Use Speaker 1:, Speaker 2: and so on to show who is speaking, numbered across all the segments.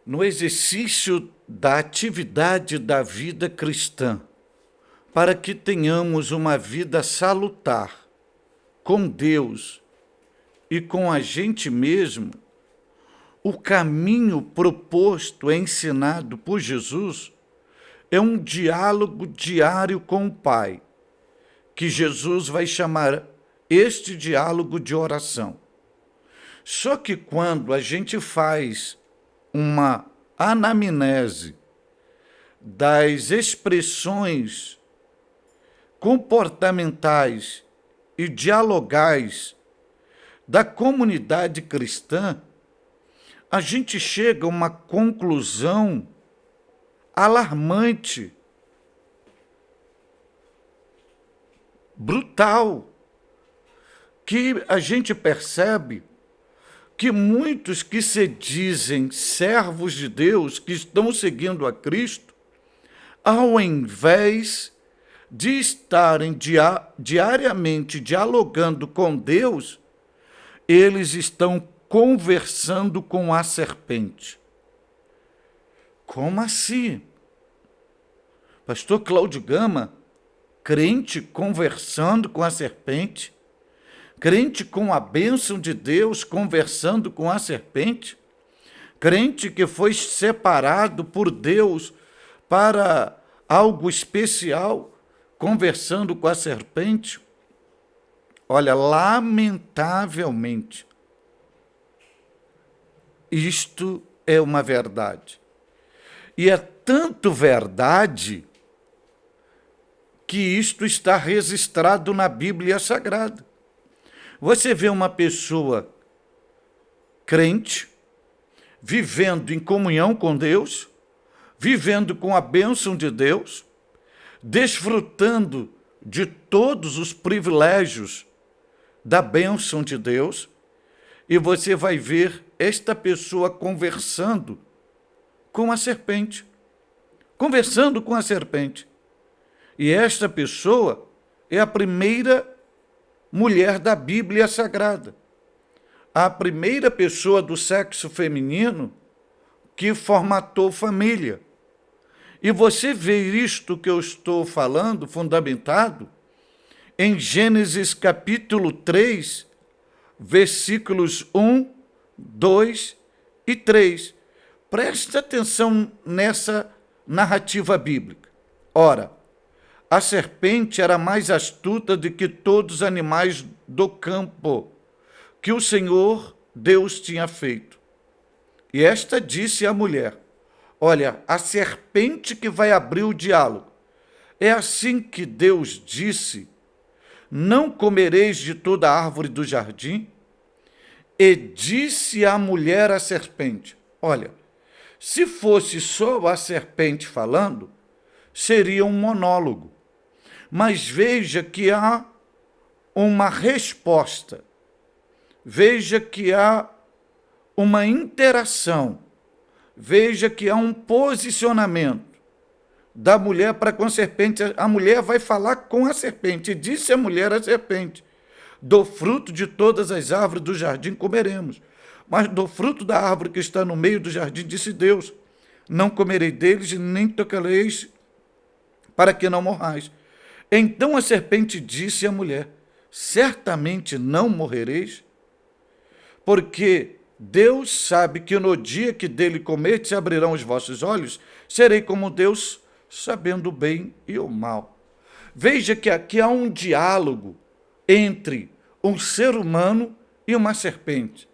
Speaker 1: no exercício da atividade da vida cristã, para que tenhamos uma vida salutar com Deus e com a gente mesmo, o caminho proposto e ensinado por Jesus é um diálogo diário com o Pai, que Jesus vai chamar este diálogo de oração. Só que quando a gente faz uma anamnese das expressões comportamentais e dialogais da comunidade cristã, a gente chega a uma conclusão alarmante, brutal, que a gente percebe que muitos que se dizem servos de Deus, que estão seguindo a Cristo, ao invés de estarem diariamente dialogando com Deus, eles estão conversando com a serpente. Como assim? Pastor Cláudio Gama, crente conversando com a serpente? Crente com a bênção de Deus conversando com a serpente? Crente que foi separado por Deus para algo especial, conversando com a serpente? Olha, lamentavelmente, isto é uma verdade. E é tanto verdade que isto está registrado na Bíblia Sagrada. Você vê uma pessoa crente, vivendo em comunhão com Deus, vivendo com a bênção de Deus, desfrutando de todos os privilégios da bênção de Deus, e você vai ver esta pessoa conversando com a serpente. Conversando com a serpente. E esta pessoa é a primeira mulher da Bíblia Sagrada. A primeira pessoa do sexo feminino que formatou família. E você vê isto que eu estou falando, fundamentado, em Gênesis capítulo 3, versículos 1, 2 e 3. Preste atenção nessa narrativa bíblica. Ora, a serpente era mais astuta do que todos os animais do campo que o Senhor Deus tinha feito. E esta disse à mulher: olha, a serpente que vai abrir o diálogo. É assim que Deus disse: não comereis de toda a árvore do jardim? E disse a mulher à serpente: olha, se fosse só a serpente falando, seria um monólogo. Mas veja que há uma resposta. Veja que há uma interação. Veja que há um posicionamento da mulher para com a serpente. A mulher vai falar com a serpente. Disse a mulher à serpente: do fruto de todas as árvores do jardim comeremos, mas do fruto da árvore que está no meio do jardim, disse Deus: não comerei deles, nem tocareis, para que não morrais. Então a serpente disse à mulher: certamente não morrereis, porque Deus sabe que no dia que dele comerdes se abrirão os vossos olhos, serei como Deus, sabendo o bem e o mal. Veja que aqui há um diálogo entre um ser humano e uma serpente,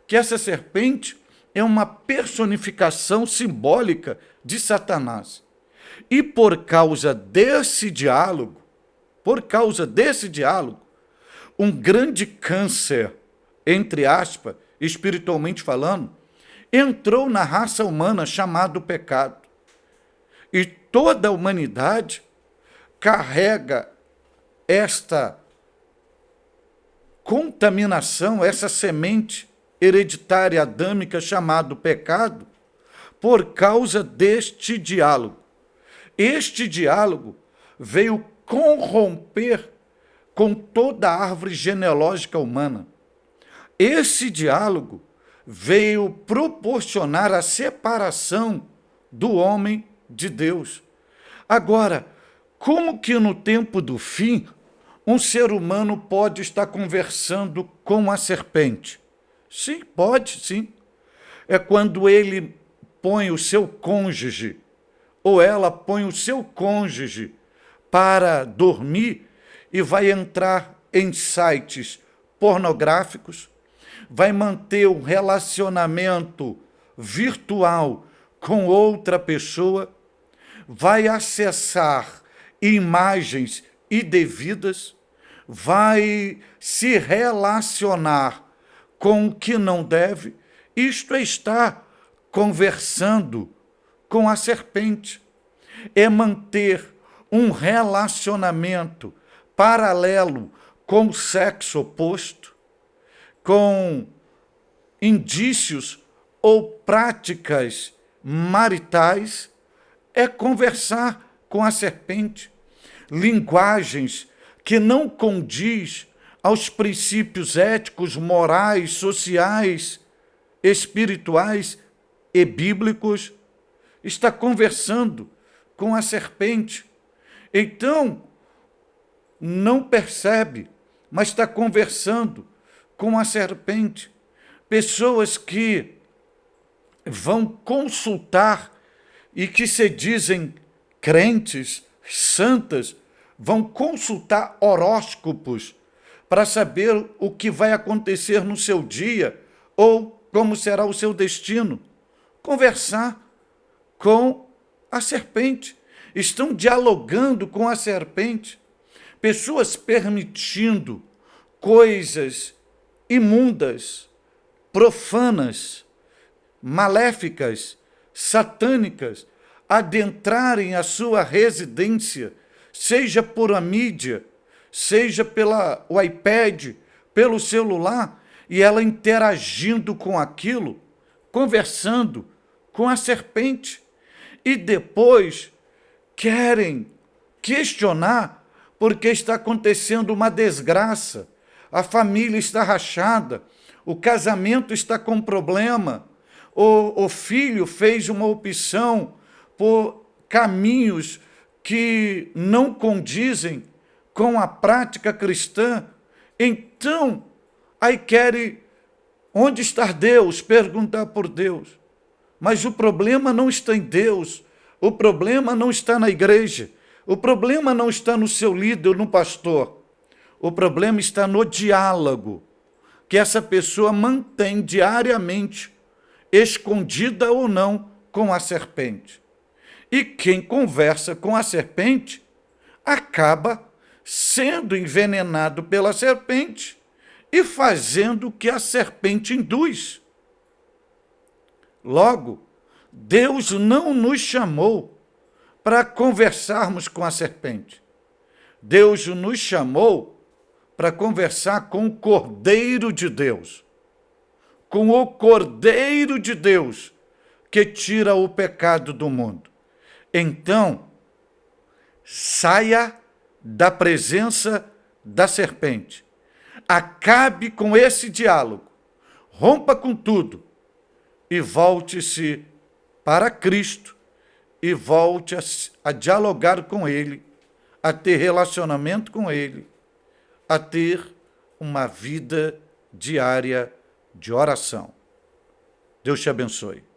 Speaker 1: que essa serpente é uma personificação simbólica de Satanás. E por causa desse diálogo, um grande câncer, entre aspas, espiritualmente falando, entrou na raça humana chamado pecado. E toda a humanidade carrega esta contaminação, essa semente hereditária adâmica chamado pecado, por causa deste diálogo. Este diálogo veio corromper com toda a árvore genealógica humana. Esse diálogo veio proporcionar a separação do homem de Deus. Agora, como que no tempo do fim um ser humano pode estar conversando com a serpente? Sim, pode, sim. É quando ele põe o seu cônjuge, ou ela põe o seu cônjuge para dormir e vai entrar em sites pornográficos, vai manter um relacionamento virtual com outra pessoa, vai acessar imagens indevidas, vai se relacionar com o que não deve. Isto é estar conversando com a serpente. É manter um relacionamento paralelo com o sexo oposto, com indícios ou práticas maritais, é conversar com a serpente. Linguagens que não condiz aos princípios éticos, morais, sociais, espirituais e bíblicos, está conversando com a serpente. Então, não percebe, mas está conversando com a serpente. Pessoas que vão consultar e que se dizem crentes, santas, vão consultar horóscopos para saber o que vai acontecer no seu dia ou como será o seu destino. Conversar com a serpente. Estão dialogando com a serpente. Pessoas permitindo coisas imundas, profanas, maléficas, satânicas, adentrarem a sua residência, seja por a mídia, seja pelo iPad, pelo celular, e ela interagindo com aquilo, conversando com a serpente. E depois querem questionar porque está acontecendo uma desgraça, a família está rachada, o casamento está com problema, o filho fez uma opção por caminhos que não condizem com a prática cristã. Então, aí querem, onde está Deus? Perguntar por Deus. Mas o problema não está em Deus, o problema não está na igreja, o problema não está no seu líder, no pastor. O problema está no diálogo que essa pessoa mantém diariamente, escondida ou não, com a serpente. E quem conversa com a serpente acaba sendo envenenado pela serpente e fazendo o que a serpente induz. Logo, Deus não nos chamou para conversarmos com a serpente. Deus nos chamou para conversar com o Cordeiro de Deus, com o Cordeiro de Deus que tira o pecado do mundo. Então, saia da presença da serpente, acabe com esse diálogo, rompa com tudo e volte-se para Cristo e volte a dialogar com Ele, a ter relacionamento com Ele, a ter uma vida diária de oração. Deus te abençoe.